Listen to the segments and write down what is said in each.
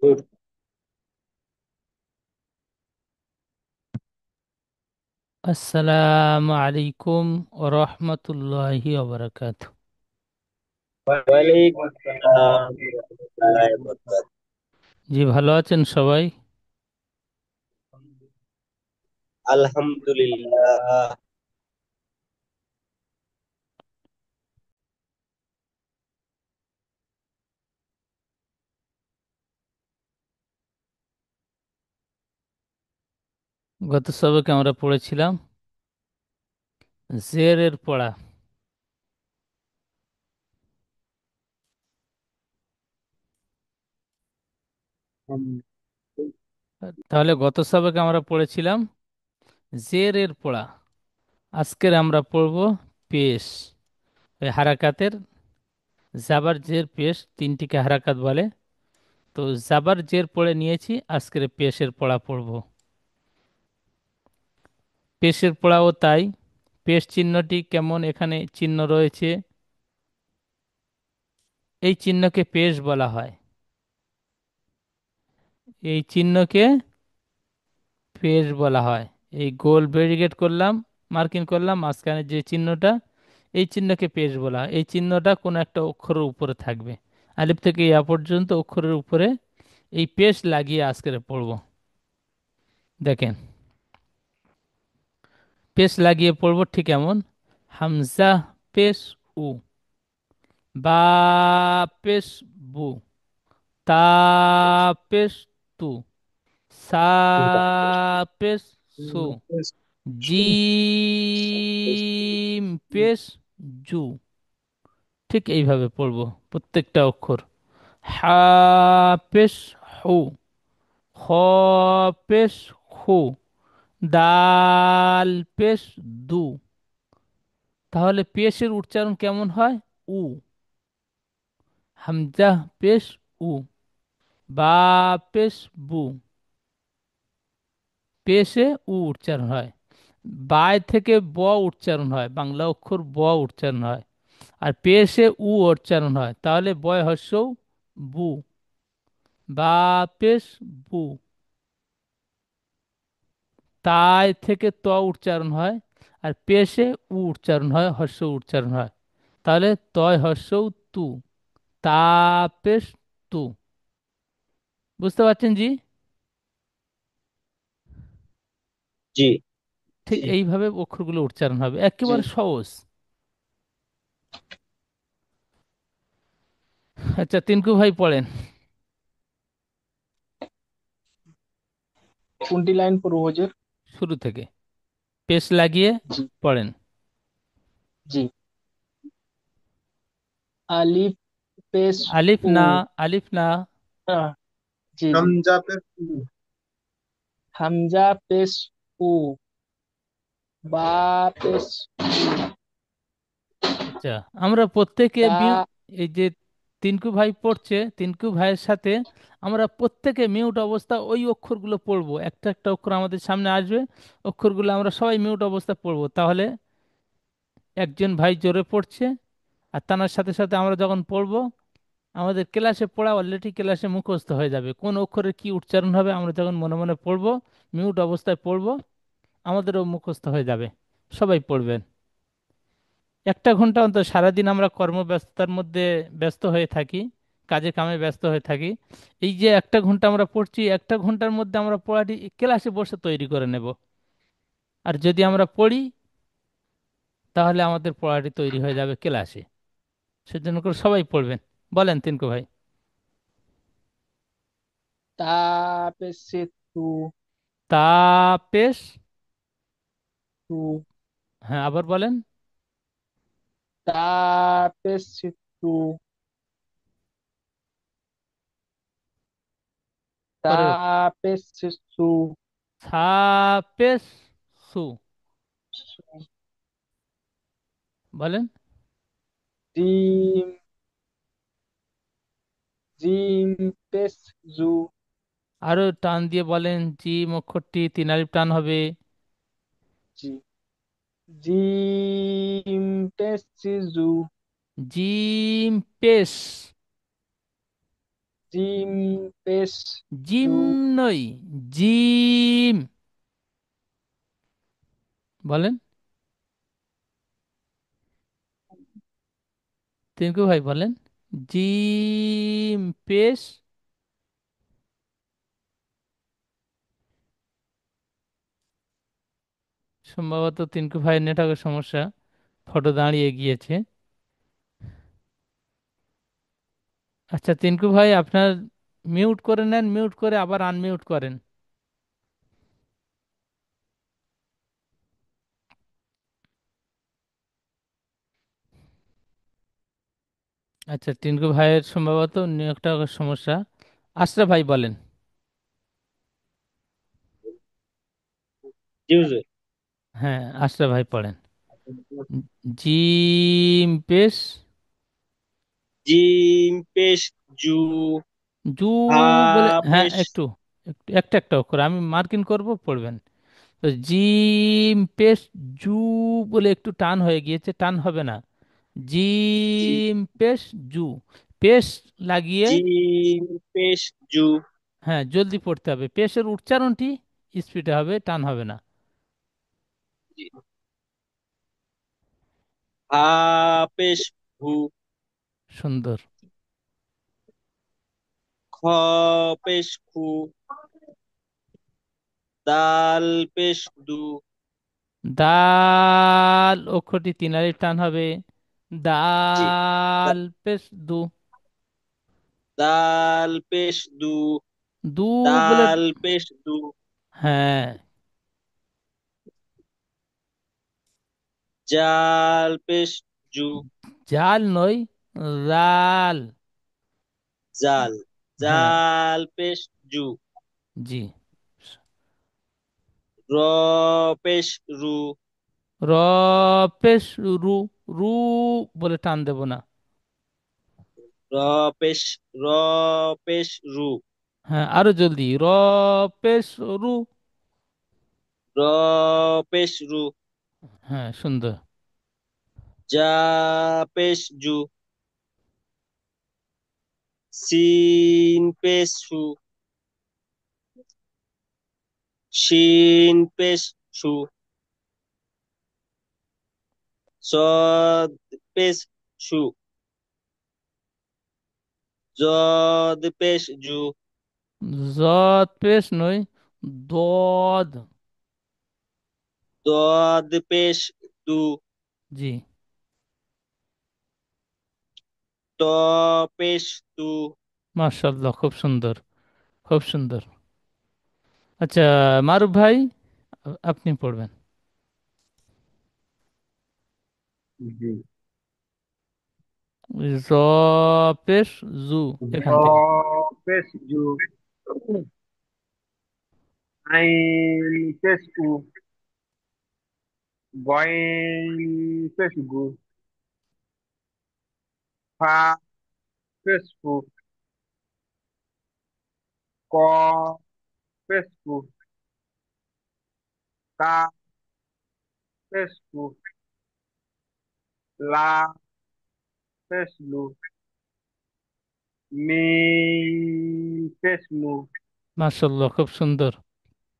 Good. আসসালামু আলাইকুম ওরহমতুল্লাহি ওবরাকাতু। ওয়ালাইকুম আসসালাম ওয়া রাহমাতুল্লাহি ওয়া বারাকাতুহু। জি, ভালো আছেন সবাই? আলহামদুলিল্লাহ। গত সবকে আমরা পড়েছিলাম জেরের পড়া। তাহলে গত সবকে আমরা পড়েছিলাম জেরের পড়া। আজকের আমরা পড়ব পেশ। ওই হারাকাতের জাবার জের পেশ তিনটিকে হারাকাত বলে। তো জাবার জের পড়ে নিয়েছি, আজকের পেশের পড়া পড়ব। পেশের পড়াও তাই। পেশ চিহ্নটি কেমন এখানে চিহ্ন রয়েছে, এই চিহ্নকে পেশ বলা হয়। এই চিহ্নকে পেশ বলা হয়। এই গোল ব্যারিকেড করলাম, মার্কিং করলাম মাঝখানে যে চিহ্নটা, এই চিহ্নকে পেশ বলা হয়। এই চিহ্নটা কোনো একটা অক্ষরের উপরে থাকবে, আলিফ থেকে ইয়া পর্যন্ত অক্ষরের উপরে এই পেশ লাগিয়ে আজকে পড়ব। দেখেন, পেশ লাগিয়ে পড়ব ঠিক এমন: হামজা পেশ উ, বা পেশ বু, তা পেশ তু, সা পেশ সু, জিম পেশ জু। ঠিক এইভাবে পড়বো প্রত্যেকটা অক্ষর। হা পেশ হু, খ পেশ খু, দাল পেশ দু। তাহলে পেশের উচ্চারণ কেমন হয়? উ। হামজা পেশ উ, বা পেশ বু, পেশে উ উচ্চারণ হয়। বায় থেকে ব উচ্চারণ হয়, বাংলা অক্ষর ব উচ্চারণ হয়। আর পেশে উ উচ্চারণ হয়, তাহলে বয় হস্যও বু, বা পেশ বু। তাই থেকে ত উচ্চারণ হয়, আর পেশে উ উচ্চারণ হয়, হস্য উচ্চারণ হয়। তাহলে তয় হস্যও তু, তা পেশ তু। বুঝতে পারছেন জি? জি। ঠিক এইভাবে অক্ষরগুলো উচ্চারণ হবে, জি। একেবারে সহজ। আচ্ছা, তিনকু ভাই পড়েন কোনটি লাইন পড়বো হুজুর? শুরু থেকে, পেশ লাগিয়ে জি। পড়েন। জি। আলিফ পেশ আলিফ উ। না, আলিফ না। আহ, জি জি। হামজা পেশ উ। হামজা পেশ উ, বা পেশ উ, আচ্ছা, আমরা প্রত্যেকে তা। এই যে তিনকু ভাই পড়ছে, তিনকু ভাইয়ের সাথে আমরা প্রত্যেকে মিউট অবস্থা ওই অক্ষরগুলো পড়বো। একটা একটা অক্ষর আমাদের সামনে আসবে, অক্ষরগুলো আমরা সবাই মিউট অবস্থা পড়বো। তাহলে একজন ভাই জোরে পড়ছে, আর তার সাথে সাথে আমরা যখন পড়বো, আমাদের ক্লাসে পড়া অলরেডি ক্লাসে মুখস্থ হয়ে যাবে। কোন অক্ষরের কি উচ্চারণ হবে আমরা যখন মনে মনে পড়বো, মিউট অবস্থায় পড়বো, আমাদেরও মুখস্থ হয়ে যাবে। সবাই পড়বেন। একটা ঘন্টা অন্তর, সারাদিন আমরা কর্মব্যস্ততার মধ্যে ব্যস্ত হয়ে থাকি, কাজে কামে ব্যস্ত হয়ে থাকি। এই যে একটা ঘন্টা আমরা পড়ছি, একটা ঘন্টার মধ্যে আমরা পড়াটি ক্লাসে বসে তৈরি করে নেব। আর যদি আমরা পড়ি, তাহলে আমাদের পড়াটি তৈরি হয়ে যাবে ক্লাসে। সেজন্য করে সবাই পড়বেন। বলেন তিনকু ভাই। তা পেশে তু। তাপেশ, তু। হ্যাঁ আবার বলেন। তা পেশে তু। তা পরে পেশে সু। ছাপেশ সু, বলেন। জিম। জিম পেশ জু। আরো টান দিয়ে বলেন, জিম অক্ষরটি তিন আলিফ টান হবে। জি। জিম পেশ জু। জিম পেশ, জিম পেশ জিম জু। নই, জিম। বলেন, টিঙ্কু ভাই বলেন। জিম পেশ। সম্ভবত টিঙ্কু ভাইয়ের নেটওয়ার্কের সমস্যা, ফটো দাঁড়িয়ে গিয়েছে। আচ্ছা টিঙ্কু ভাই, আপনার মিউট করে নেন, মিউট করে আবার আনমিউট করেন। আচ্ছা টিঙ্কু ভাইয়ের সম্ভবত নেটওয়ার্কের সমস্যা। আশরাফ ভাই বলেন। জি হুজুর। হ্যাঁ আশরাফ ভাই পড়েন। জিম পেশ জিম পেশ জু। জু হা বলে, হ্যাঁ পেশ একটু একটু একটা একটা অক্ষর আমি মার্কিং করব, পড়বেন। তো জিম পেশ জু বলে একটু টান হয়ে গিয়েছে, টান হবে না। জি। জিম পেশ জু, পেশ লাগিয়ে। জিম পেশ জু। হ্যাঁ জলদি পড়তে হবে, পেশের উচ্চারণটি স্পিডে হবে, টান হবে না। জি। হা পেশ হু। সুন্দর। খ পেশ খু। দাল পেশ দু। দাল অক্ষরটি তিনারি টান হবে। জি। দাল দা- পেশ দু। দাল পেশ দু। দু বলে, দাল পেশ দু। হ্যাঁ। জাল পেশ জু। জাল নয়, জাল। জাল। হ্যাঁ জাল পেশ জু। জি। র পেশ রু। র পেশ রু, রু বলে টান দেব না। র পেশ র পেশ রু। হ্যাঁ আরো জলদি, র পেশ রু। র পেশ রু। হ্যাঁ সুন্দর। জা পেশ জু। সিন পেশ সু। শিন পেশ সু। সদ পেশ সু। জদ পেশ জু। জদ পেশ নয়, দদ। দদ পেশ দু। জি। ত পেশ তু। মাশাআল্লাহ, খুব সুন্দর, খুব সুন্দর। আচ্ছা মারুফ ভাই, আপনি পড়বেন। জি। জ পেশ জু, জ এখান থেকে। পেশ জু। আইন পেশ উ। গয়েন পেশ গু। ফা পেশ ফু। ক পেশ ফু। কা পেশ ফু। লা পেশ লু। মিম পেশ মু। মাশাআল্লাহ, খুব সুন্দর,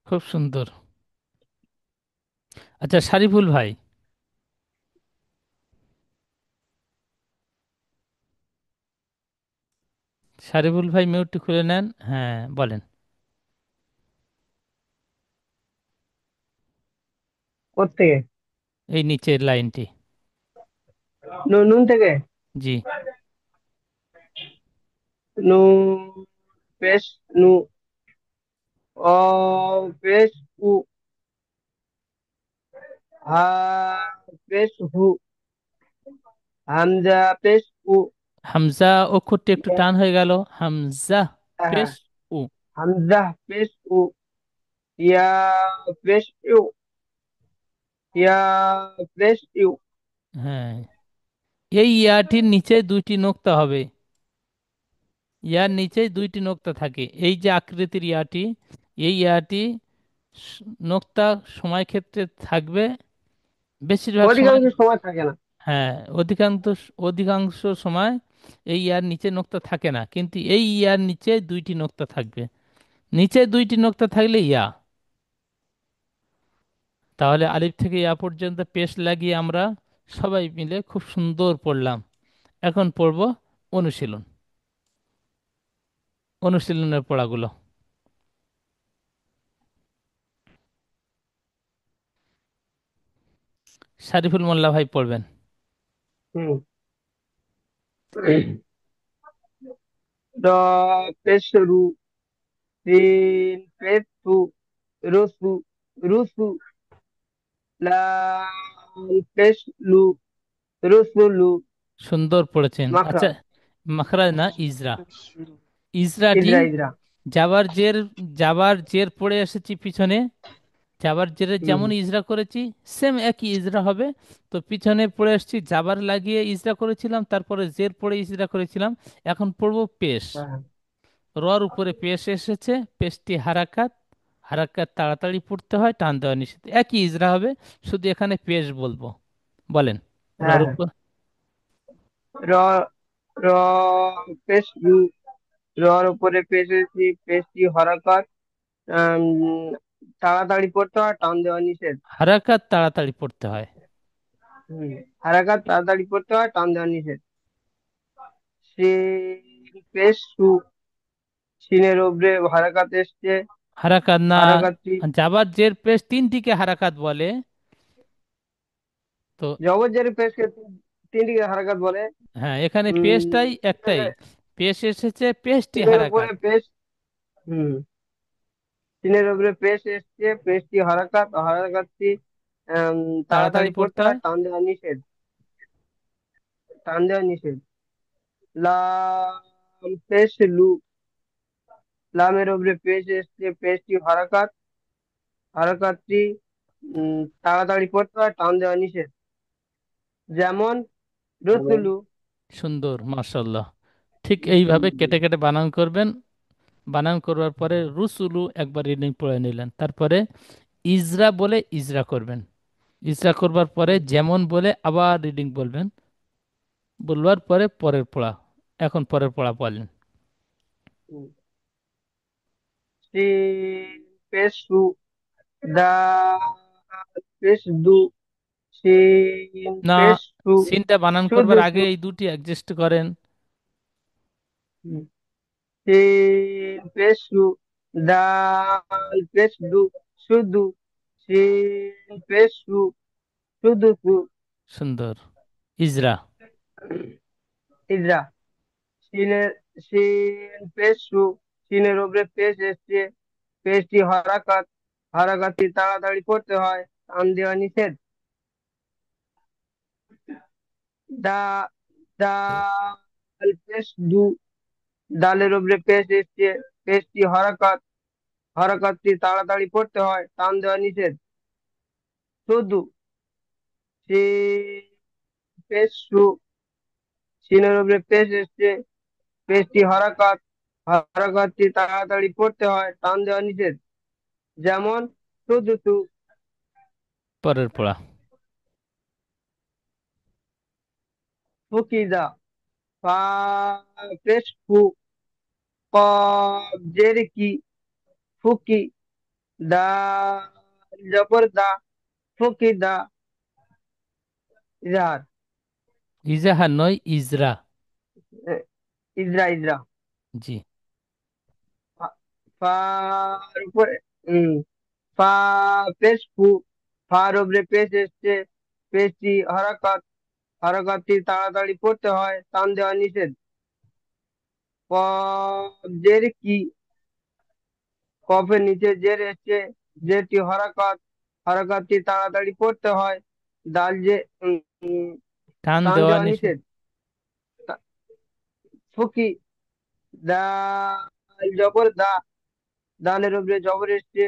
খুব সুন্দর। আচ্ছা শারিফুল ভাই, শারিফুল ভাই মিউটটি খুলে নেন, হ্যাঁ বলেন। কোত্থেকে? এই নিচের লাইনটি। নুন থেকে। জি। নু পেশ নু। অ পেশ উ। হা পেশ হু। হামজা পেশ উ। হামজা অক্ষরটি একটু ইয়া, টান হয়ে গেল, হামজা হ্যাঁ, পেশ উ। হামজা পেশ উ। ইয়া পেশ ইউ। ইয়া পেশ ইউ। হ্যাঁ, এই ইয়াটির নিচে দুইটি নোক্তা হবে। ইয়ার নিচে দুইটি নোক্তা থাকে, এই যে আকৃতির ইয়াটি, এই ইয়াটি স- নোক্তা সময় ক্ষেত্রে থাকবে বেশিরভাগ সময়। অধিকাংশ সময় থাকে না। হ্যাঁ, অধিকাংশ অধিকাংশ সময় এই ইয়ার নিচে নোক্তা থাকে না, কিন্তু এই ইয়ার নিচে দুইটি নোক্তা থাকবে। নিচে দুইটি নোক্তা থাকলে ইয়া। তাহলে আলিফ থেকে ইয়া পর্যন্ত পেশ লাগিয়ে আমরা সবাই মিলে খুব সুন্দর পড়লাম। এখন পড়ব অনুশীলন, অনুশীলনের পড়াগুলো। শারিফুল মোল্লা ভাই পড়বেন। হুম। র পেশ রু, সিন পেশ সু, রসু, রুসু, লাম পেশ লু, রসুলু। সুন্দর পড়েছেন। আচ্ছা, মাখরাজ। মাখরাজ না, ইজরা। ইজরাটি Ezra, Ezra. যাবার জের, যাবার জের পড়ে এসেছি পিছনে, যাবার জেরে হুম। যেমন ইজরা করেছি সেম একই ইজরা হবে। তো পিছনে পড়ে এসেছি, যাবার লাগিয়ে ইজরা করেছিলাম, তারপরে জের পড়ে ইজরা করেছিলাম। এখন পড়ব পেশ। হ্যাঁ। রর উপরে পেশ এসেছে, পেশটি হারাকাত, হারাকাত তাড়াতাড়ি পড়তে হয়, টান দেওয়া নিষেধ, একই ইজরা হবে, শুধু এখানে পেশ বলবো। বলেন। রর হ্যাঁ। উপর র র পেশ রু, রর উপরে পেশেছি, পেশটি হরকত। আম, তাড়াতাড়ি পড়তে হয়, টান দেওয়া নিষেধ। হারাকাত তাড়াতাড়ি পড়তে হয়। হুম। হারাকাত তাড়াতাড়ি পড়তে হয়, টান দেওয়া নিষেধ। সিন পেশ সু, সিনের উপরে হারাকাত এসছে। হারাকাত না, হারাকাতটি যাবার জের পেশ তিনটিকে হারাকাত বলে। তো জবরজের পেশকে তিনটিকে হারাকাত বলে। হ্যাঁ, এখানে উম পেশটাই একটাই, পেশ এসেছে, পেশটি সিনের উপরে হারাকাত। পেশ। হুম। সিনের উপরে পেশ এসছে, পেশটি হারাকাত, হারাকাতটি তাড়াতাড়ি তাড়াতাড়ি পড়তে পড়তে হয়। হয়, টান দেওয়া নিষেধ। টান দেওয়া নিষেধ। লাম পেশ লু, লামের উপরে পেশ এসছে, পেশটি হারাকাত, হারাকাতটি তাড়াতাড়ি পড়তে হয়, টান দেওয়া নিষেধ। যেমন রসুলু। সুন্দর, মাশাল্লাহ। ঠিক এইভাবে কেটে কেটে বানান করবেন। বানান করবার পরে রুসুলু একবার রিডিং পড়ে নিলেন, তারপরে ইজরা বলে ইজরা করবেন। ইজরা করবার পরে যেমন বলে আবার রিডিং বলবেন, বলবার পরে পরের পড়া। এখন পরের পড়া বলেন। সিন পেশ সু, দাল পেশ দু, সিন না, পেশ সু, সিনটা বানান শুধু করবার সু। আগে এই দুটি অ্যাডজাস্ট করেন। সিন পেশ সু, দাল পেশ দু, শুধু। সিন পেশ সু, শুধু সু। সুন্দর। ইজরা। ইজরা। সিনের সিন পেশ সু, সিনের উপরে পেশ এসছে, পেশটি হারাকাত, হারাকাতটি তাড়াতাড়ি পড়তে হয়, টান দেওয়া নিষেধ। দা দাল পেশ দু, ডালের উপরে পেশ এসছে, পেশটি হরকত, হরকতটি তাড়াতাড়ি পড়তে হয়, টান দেওয়া নিষেধ। শুধু। সি পেশ সু, সিনের উপরে পেশ এসছে, পেশটি হরকত, হরকতটি তাড়াতাড়ি পড়তে হয়, টান দেওয়া নিষেধ। যেমন শুধু তু। পরের পড়া। ফুকিদা। ফা পেশ ফু, কফ জের কি, ফুকি। দা জবর দা, ফুকিদা। ইজাহার। ইজাহার নয়, ইজরা। ইজরা, ইজরা। জি। ফার উপরে ফা পেশ ফু, ফার উপরে পেশ এসছে, পেশটি হরকত, হরকতটি তাড়াতাড়ি পড়তে হয়, টান দেওয়া নিষেধ। কফ জের কি, কফের নিচে জের এসছে, জেরটি হরকত, হরকতটি তাড়াতাড়ি পড়তে হয়, দাল যে উম, টান টান দেওয়া দেওয়া নিষেধ। নিষেধ। তা- ফুকি। দাল জবর দা, দালের উপরে জবর এসছে,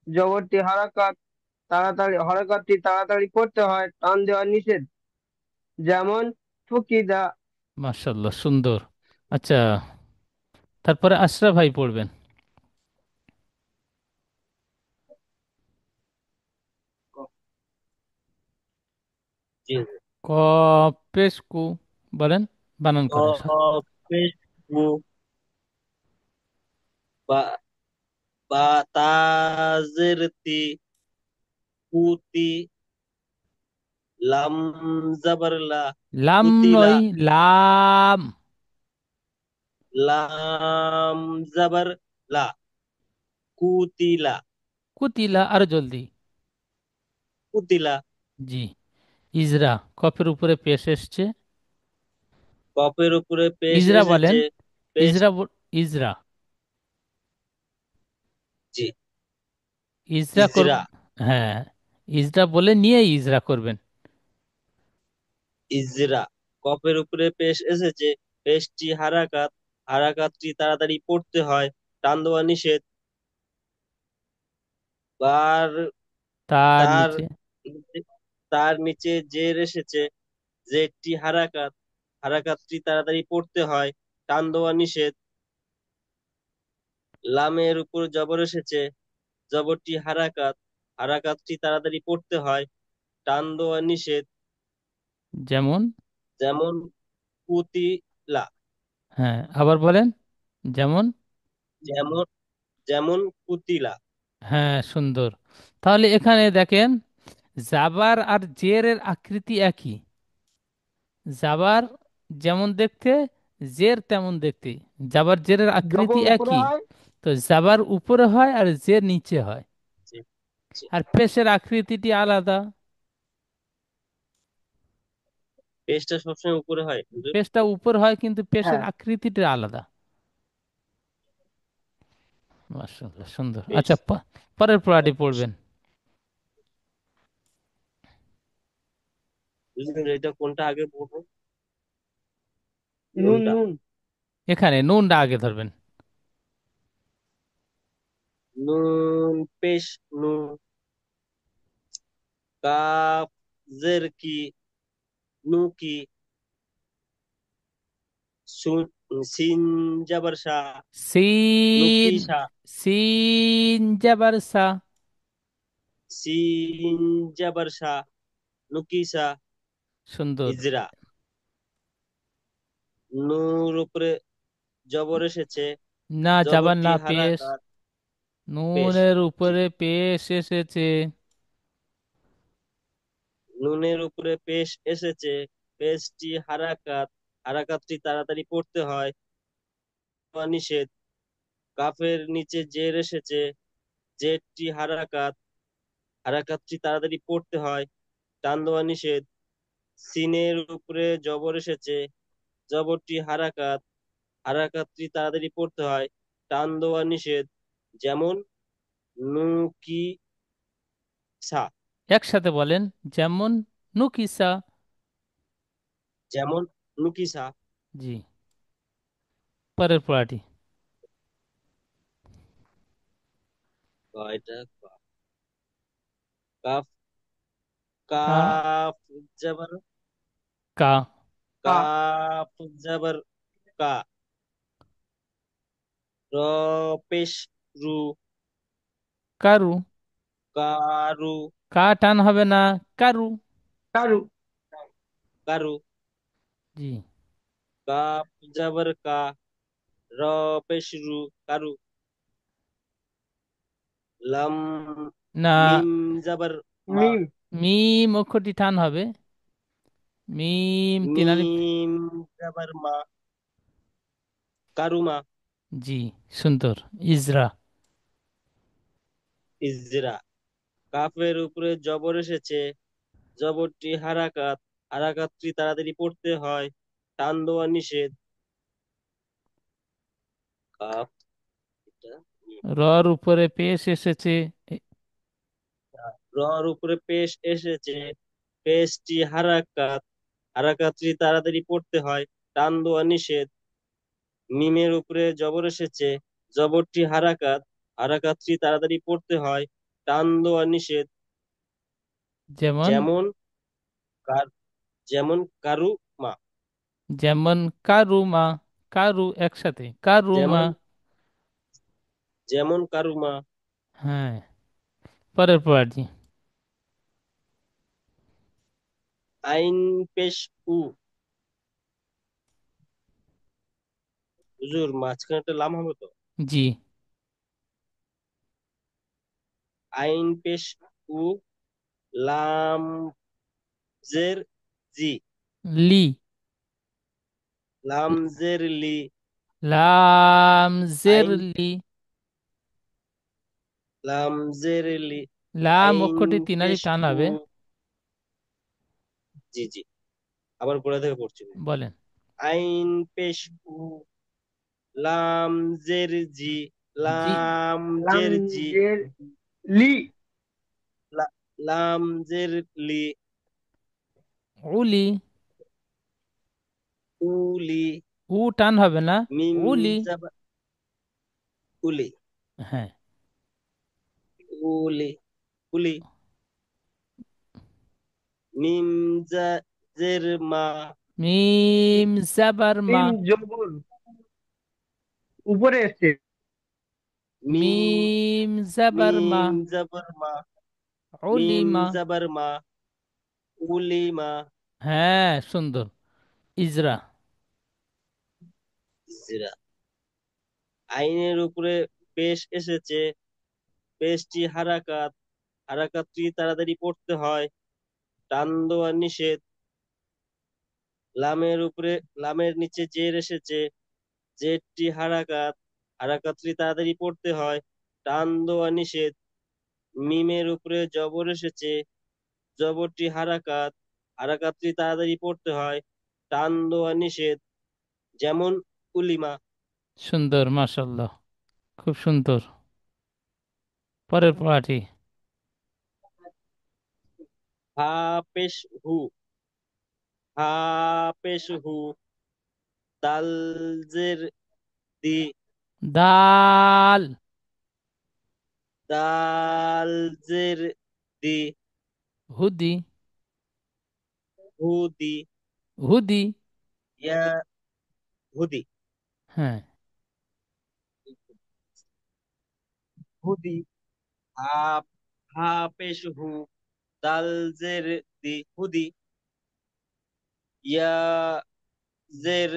জবরটি হরকত, তাড়াতাড়ি, হরকতটি তাড়াতাড়ি করতে হয়, টান দেওয়া নিষেধ। যেমন ফুকিদা। মাশাল্লাহ, সুন্দর। আচ্ছা, তারপরে আশরাফ ভাই পড়বেন। জি। ক পেশ কু, বলেন। বানান ত করে পেশ উ, বা বা তাজের তি, কুতি, লাম জাবার লা, লাম কুতিলা, নয়, লাম। লাম জাবার লা, কুতিলা, কুতিলা, আরো জলদি। কুতিলা। জি। ইজরা, কফের উপরে পেশ এসছে। কপের উপরে পেশ ইজরা বলেন। এসেছে। পেশ, ইজরা ইজরা। জি, ইজরা করব। ইজরা। হ্যাঁ, ইজরা বলে নিয়ে ইজরা করবেন। ইজরা, কপের উপরে পেশ এসেছে। পেশটি হারাকাত, হারাকাতটি তাড়াতাড়ি পড়তে হয়, টান দেওয়া নিষেধ। বার, তার তার নিচে। তার নিচে জের এসেছে। জেরটি হারাকাত, হারাকাতটি তাড়াতাড়ি পড়তে হয়, টান দেওয়া নিষেধ। লামের উপর জবর এসেছে। জবরটি হারাকাত, হারাকাতটি তাড়াতাড়ি পড়তে হয়, টান দেওয়া নিষেধ। যেমন। যেমন কুতিলা। হ্যাঁ, আবার বলেন। যেমন। যেমন, যেমন কুতিলা। হ্যাঁ, সুন্দর। তাহলে এখানে দেখেন, জাবার আর জেরের আকৃতি একই। জাবার যেমন দেখতে, জের তেমন দেখতে। জাবার জেরের আকৃতি জবর উপরে একই। হয়। তো জাবার উপরে হয় আর জের নিচে হয়। জি, জি। আর পেশের আকৃতিটি আলাদা। পেজটা সবসময় উপরে হয় হুজুর। পেশটা উপর হয় কিন্তু পেশের হ্যাঁ, আকৃতিটা আলাদা। মাশাআল্লাহ, সুন্দর। পেজ, আচ্ছা, পরের পড়াটি পড়বেন। হুজুর এটা কোনটা আগে পড়বো? নুন নুনটা। নুন। এখানে নুনটা আগে ধরবেন। নুন পেশ নু, কাফ জের কি, নু কি, সিন জাবার সা, নুকি সিন। সা, সিন জাবার সা। সিন জাবার সা, নুকি সা। সুন্দর। ইজরা, নূর উপরে জবর এসেছে। না, যাবার জবরটি না, পেশ। হারাকাত। পেশ, নুনের জি। উপরে পেশ এসেছে। নুনের উপরে পেশ এসেছে। পেশটি হারাকাত, হারাকাতটি তাড়াতাড়ি পড়তে হয়, নিষেধ। কাফের নিচে জের এসেছে। জেরটি হারাকাত, হারাকাতটি তাড়াতাড়ি পড়তে হয়, টান দেওয়া নিষেধ। সিনের উপরে জবর এসেছে। জবরটি হারাকাত, হারাকাতটি তাড়াতাড়ি পড়তে হয়, টান দেওয়া নিষেধ। যেমন নুকি সা। একসাথে বলেন। যেমন নুকিসা। যেমন নুকি সা। জি। পরের পড়াটি। এটা কাফ, কা। কাফ জবর, কা। কা। কাফ জবর কা, র পেশ রু, কারু। কারু, কা টান হবে না। কারু। কারু। কারু। জি। কাফ জবর কা, র পেশ রু, কারু। লাম, না, মিম জবর মা, মিম। মিম অক্ষরটি টান হবে। মিম তিন আলিফ। মিম জবর মা, কারুমা। জি, সুন্দর। ইজরা। ইজরা, কাফের উপরে জবর এসেছে। জবরটি হারাকাত, হারাকাতটি তাড়াতাড়ি পড়তে হয়, টান দেওয়া নিষেধ। কাফ, এটা মিম। রর উপরে পেশ এসেছে। এ- রর উপরে পেশ এসেছে। পেশটি হারাকাত, হারাকাতটি তাড়াতাড়ি পড়তে হয়, টান দেওয়া নিষেধ। মিমের উপরে জবর এসেছে। জবরটি হারাকাত, হারাকাতটি তাড়াতাড়ি পড়তে হয়, টান দেওয়া নিষেধ। যেমন। যেমন কার, যেমন কারু মা। যেমন কারুমা। কারু একসাথে, কারুমা। যেমন, যেমন কারু মা। হ্যাঁ, পরের পড়াটি। আইন পেশ উ, হুজুর মাঝখানে একটা লাম হবে তো। জি। আইন পেশ উ, লাম জের জি, লি। লাম জের লি, লাম জের আইন লি। লাম জের লি, লাম আইন অক্ষরটি তিনারি পেশ টান উ। হবে। জি জি, আবার গোড়া থেকে পড়ছি। বলেন। আইন পেশ উ, লাম জের জি, জি। লাম লাম জের জি, জের লি। লাম জের লি, উলি। উলি, উ টান হবে না। মিম উলি। জাবা, উলি, হ্যাঁ। উলি, উলি, মিম জের মা, মিম জাবার মা। মিম জবর উপরে এসছে। মিম, মিম জাবার মা। মিম জাবার মা, মিম উলিমা। জাবার মা, উলিমা। হ্যাঁ, সুন্দর। ইজরা। জিরা। আইনের উপরে পেশ এসেছে, পেশটি হারাকাত, হারাকাতটি তাড়াতাড়ি পড়তে হয়, টান দেওয়া নিষেধ। লামের উপরে, লামের নিচে জের এসেছে, জেরটি হারাকাত, হারাকাতটি তাড়াতাড়ি পড়তে হয়, টান দেওয়া নিষেধ। মিমের উপরে জবর এসেছে, জবরটি হারাকাত, হারাকাতটি তাড়াতাড়ি পড়তে হয়, টান দেওয়া নিষেধ। যেমন উলিমা। সুন্দর, মাশাল্লাহ, খুব সুন্দর। পরের পড়াটি। হা পেশ হু, হা পেশ হু, দাল জের দি, দাল। দাল জের দি, হুদি। হু দি, হুদি। ইয়া, হুদি, হ্যাঁ। হুদি। হা, হা পেশ হু, দাল জের দি, হুদি। ইয়া জের,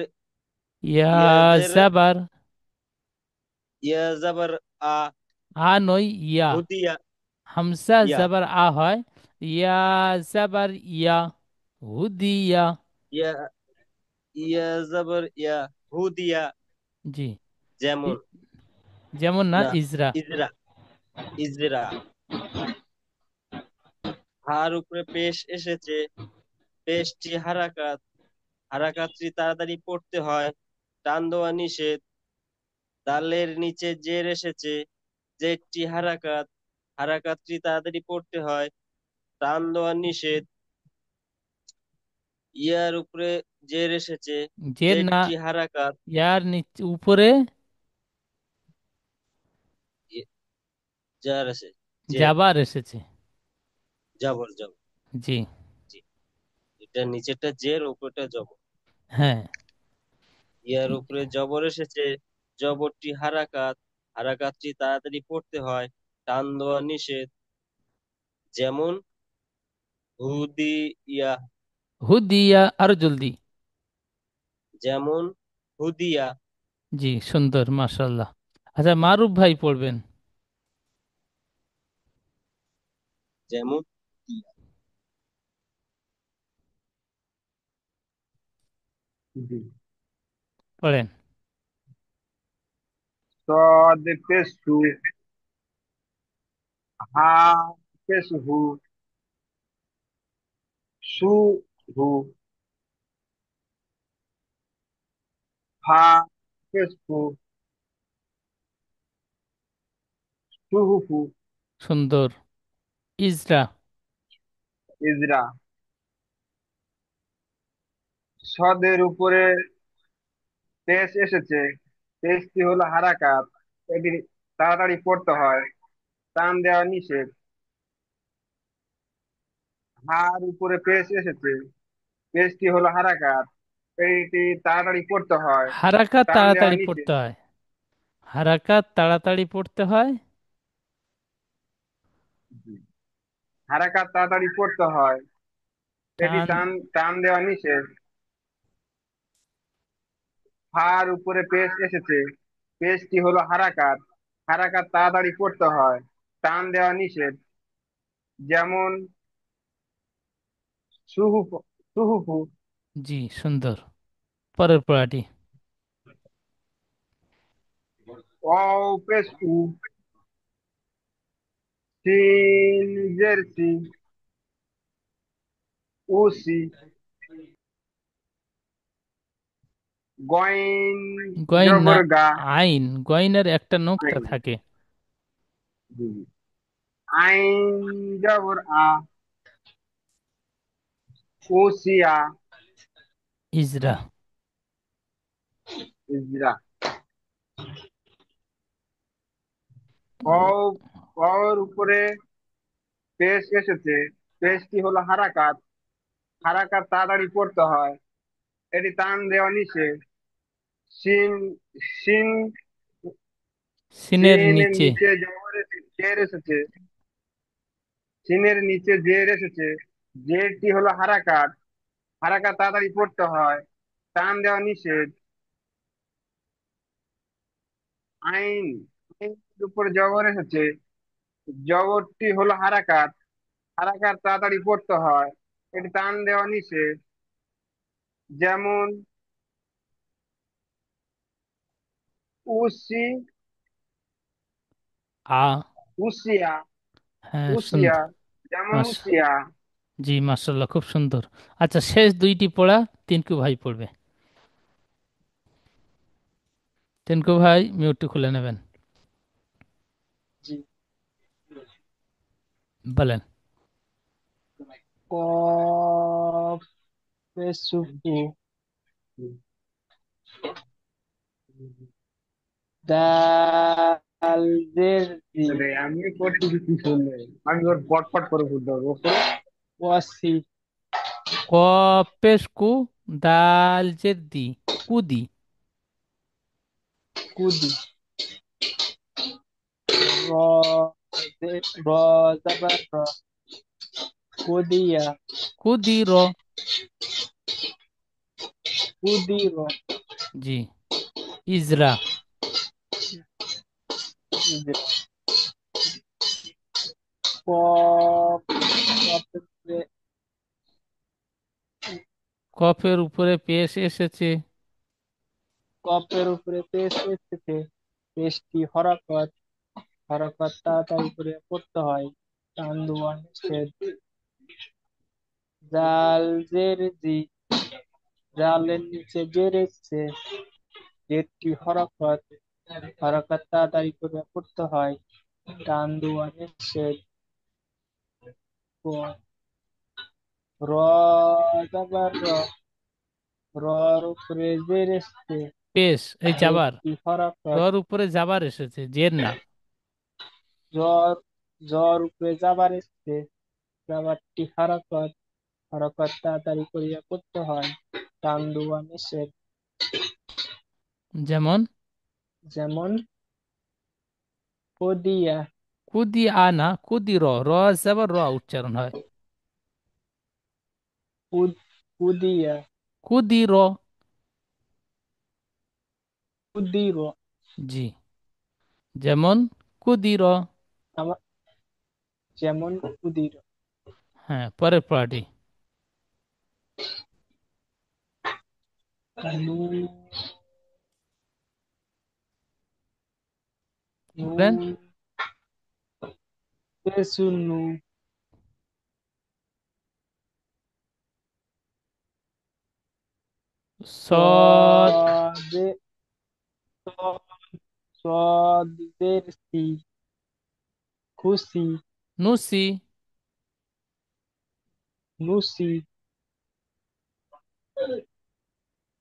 ইয়া ইয়া জের, জাবার। ইয়া জাবার আ, আ নয়, ইয়া। হুদিয়া। হামসা ইয়া, জাবার আ হয়। ইয়া জাবার ইয়া। হুদিয়া। ইয়া, ইয়া জাবার ইয়া, হুদিয়া। জি। যেমন, ই- যেমন না, না, ইজরা। ইজরা, ইজরা। হার উপরে পেশ এসেছে, পেশটি হারাকাত, হারাকাতটি তাড়াতাড়ি পড়তে হয়, টান দেওয়া নিষেধ। দালের নিচে জের এসেছে, জেরটি হারাকাত, হারাকাতটি তাড়াতাড়ি পড়তে হয়, টান দেওয়া নিষেধ। ইয়ার উপরে জের এসেছে, জের না, জেরটি হারাকাত। ইয়ার নিচে উপরে জার আছে, জের, জাবার এসেছে। জবর জবর। জি। জি, এটা নিচেরটা জের, উপরটা জবর। হ্যাঁ। ইয়ার উপরে জবর এসেছে, জবরটি হারাকাত, হারাকাতটি তাড়াতাড়ি পড়তে হয়, টান দেওয়া নিষেধ। যেমন হুদি ইয়া, হুদিয়া, আরো জলদি। যেমন হুদিয়া। জি, সুন্দর, মাশাল্লাহ। আচ্ছা, মারুফ ভাই পড়বেন। যেমন জি। পড়েন। সদ পেশ সু, হা পেশ হু, সু হু, ফা পেশ ফু, সু হু ফু। সুন্দর। ইজরা। ইজরা। সদের উপরে পেশ এসেছে, পেশটি হলো হারাকাত, এটি তাড়াতাড়ি পড়তে হয়, টান দেওয়া নিষেধ। হার উপরে পেশ এসেছে, পেশটি হলো হারাকাত, এটি তাড়াতাড়ি পড়তে হয়, হারাকাত টান দেওয়া তাড়াতাড়ি নিষেধ। পড়তে হয়। হারাকাত তাড়াতাড়ি পড়তে হয়। হারাকাত তাড়াতাড়ি পড়তে হয়, এটি টান। টান টান দেওয়া নিষেধ। হার উপরে পেশ এসেছে, পেশটি হলো হারাকাত, হারাকাত তাড়াতাড়ি পড়তে হয়, টান দেওয়া নিষেধ। যেমন সুহুফু, সুহুফু। জি, সুন্দর। পরের পড়াটি। অ পেশ উ, সিন জার্সি, উসি, গইন গইন না জবর গা, আইন? গইনের একটা নোক্তা থাকে। আইন জবর আ, ওসিয়া, ইজরা। ইজরা। অর উপরে পেশ এসেছে, পেশটি হলো হারাকাত, হারাকাত তাড়াতাড়ি পড়তে হয়, এটি টান দেওয়া নিষেধ। সিন, সিন, সিনের সিনের নিচে। নিচে জের এসেছে, সিনের নিচে জের এসেছে, জেরটি হলো হারাকাত, হারাকাত তাড়াতাড়ি পড়তে হয়, টান দেওয়া নিষেধ। আইন, আইনের উপর জবর এসেছে, জবরটি হলো হারাকাত, হারাকাত তাড়াতাড়ি পড়তে হয়, এটি টান দেওয়া নিষেধ। যেমন উসি, আ। উসিয়া, হ্যাঁ, উসিয়া, সুন্দর। যেমন মাস উসিয়া। জি, মাশাল্লাহ, খুব সুন্দর। আচ্ছা, শেষ দুইটি পড়া তিনকু ভাই পড়বে। তিনকু ভাই মিউটটি খুলে নেবেন। জি। বলেন। কফ পেশুকু, দাল জের জি, আরে আমি পড়ছি কি শুনলে, আমি ওর পটপট করে বলতে হবে ওপরে। ওয়াসি, কপেশ কু, দাল জের দি, কুদি। কুদি, র র জাবার র, কুদিয়া, কুদি র। কুদি র, জি। ইজরা। কফ, কফে, কফের উপরে পেশ এসেছে। কফের উপরে পেশ এসেছে, পেশটি হরকত, হরকত তাড়াতাড়ি করে পড়তে হয়, টান দেওয়া নিষেধ। জাল জের জি, জালের নিচে জের এসেছে, জেরটি হরকত, হরকত তাড়াতাড়ি করে পড়তে হয়, টান দেওয়া নিষেধ। র জাবার র, রর উপরে জের এসেছে, পেশ এই যাবার। জেরটি হরকত, রর উপরে যাবার এসেছে, জের না। জ্বর, জ্বর উপরে যাবার এসেছে, যাবারটি হরকত, হরকত তাড়াতাড়ি করিয়া পড়তে হয়, টান দেওয়া নিষেধ। যেমন যেমন কদিয়া, কুদি আ না, কুদি র, র যাবার র উচ্চারণ হয়। কুদিয়া, কুদি র। কুদির, জি। যেমন কুদি র। আমার যেমন কুদির। হ্যাঁ, পরের পড়াটি। নু, বলেন। নুন পেশুনু, সদ। সদে, সদের সি, খুশি, নুসি। নুসি,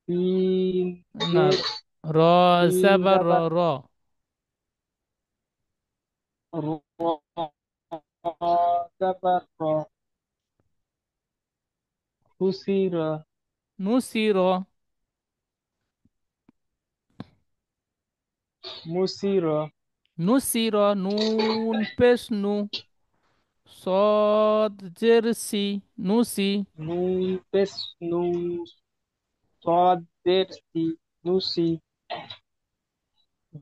তিন না, জের, র তিন যাবার র, যাবার র। র, যাবার র, খুশি র, নুসি র। মুসি র, নুসি র, নুন পেশ নু, সদ জের সি, নুসি। নুন পেশ নু, সদের সি, নুসি,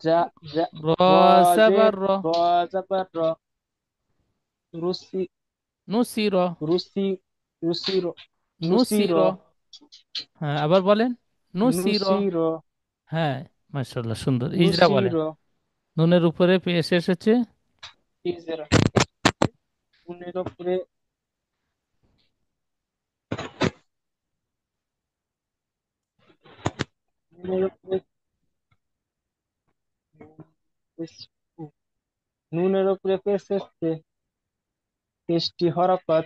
যা যা র র জাবার জের র, র জাবার র, রুসি নুসির, রুসি রুসির নুসির নুসির। হ্যাঁ, আবার বলেন। নুসির। নুসির হ্যাঁ, মাশাআল্লাহ, সুন্দর। ইজরা বলেন। নুসির নুনের উপরে পেশ এসেছে। ইজরা, নুনের উপরে নুনের উপরে নুনের উপরে পেশ এসছে, পেশটি হরকত,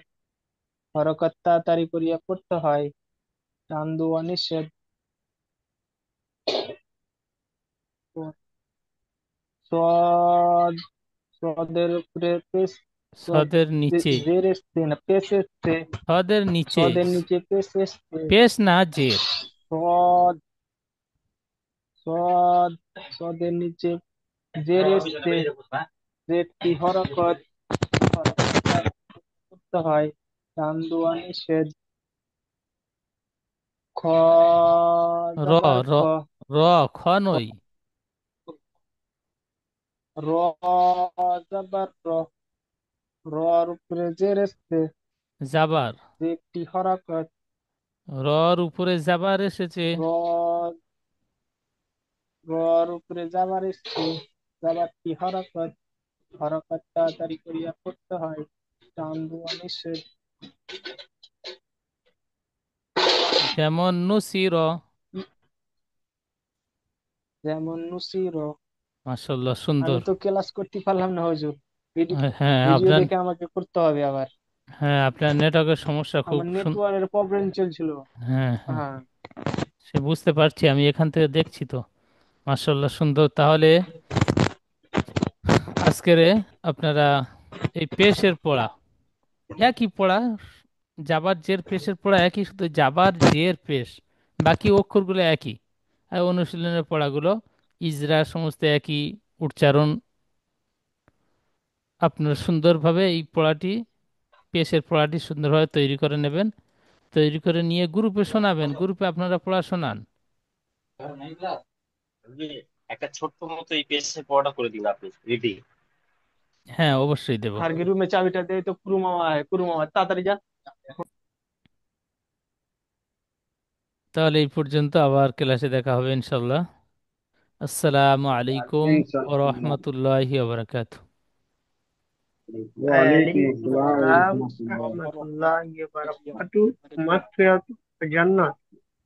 হরকত তাড়াতাড়ি করিয়া পড়তে হয়, টান দেওয়া নিষেধ। সদ, সদের উপরে পেশ, সদ সদের নিচে। জের এসছে না পেশ এসছে, সদের নিচে। সদের নিচে পেশ এসছে। পেশ না জের। সদ, সদ, সদের নিচে জের এসছে, জেরটি হরকত, হরকত করতে হয়, টান দেওয়া নিষেধ। খ র, জাবার র, খ, র, খ নই। র জাবার র, রর উপরে জের এসছে, জাবার। জেরটি হরকত, রর উপরে জাবার এসেছে। র, রর উপরে জাবার এসছে, জাবারটি হরকত, হরকত তাড়াতাড়ি করিয়া পড়তে হয়, টান দেওয়া নিষেধ। যেমন নুসির। যেমন নুসির। মাশাআল্লাহ, আমি সুন্দর। তো ক্লাস করতে পারলাম না হুজুর, হ্যাঁ ভিডিও আপনার, দেখে আমাকে করতে হবে আবার। হ্যাঁ আপনার নেটওয়ার্কের সমস্যা খুব আমার নেটওয়ার্কের প্রবলেম চলছিল। হ্যাঁ, হ্যাঁ, হ্যাঁ, সে বুঝতে পারছি, আমি এখান থেকে দেখছি তো। মাশাআল্লাহ, সুন্দর। তাহলে আজকের আপনারা এই পেশের পড়া, একই পড়া, জাবার জের পেশের পড়া একই, শুধু জাবার জের পেশ, বাকি অক্ষরগুলো একই। আর অনুশীলনের পড়াগুলো, ইজরা সমস্ত একই উচ্চারণ। আপনারা সুন্দরভাবে এই পড়াটি, পেশের পড়াটি সুন্দরভাবে তৈরি করে নেবেন। তৈরি করে নিয়ে গ্রুপে শোনাবেন, গ্রুপে আপনারা পড়া শোনান। জি, একটা ছোট্ট মতো এই পেজে পড়াটা করে দিন আপনি রেডি। হ্যাঁ, অবশ্যই দেব। আর কি রুমে চাবিটা দে তো, কুরু মামা আয়, কুরু মামা তাড়াতাড়ি যা। তাহলে এই পর্যন্ত, আবার ক্লাসে দেখা হবে ইনশাল্লাহ। আসসালামু আলাইকুম ওয়া রাহমাতুল্লাহি ওয়া বারাকাতুহু। ওয়ালাইকুম আসসালাম ওয়ালাইকুম ওয়া আসসালাম ওয়া রাহমাতুল্লাহি ওয়া রাহমাতুল্লাহি ওয়া বারাকাতুহু। বারাকাতুহু। মাগফিরাত, জান্নাত।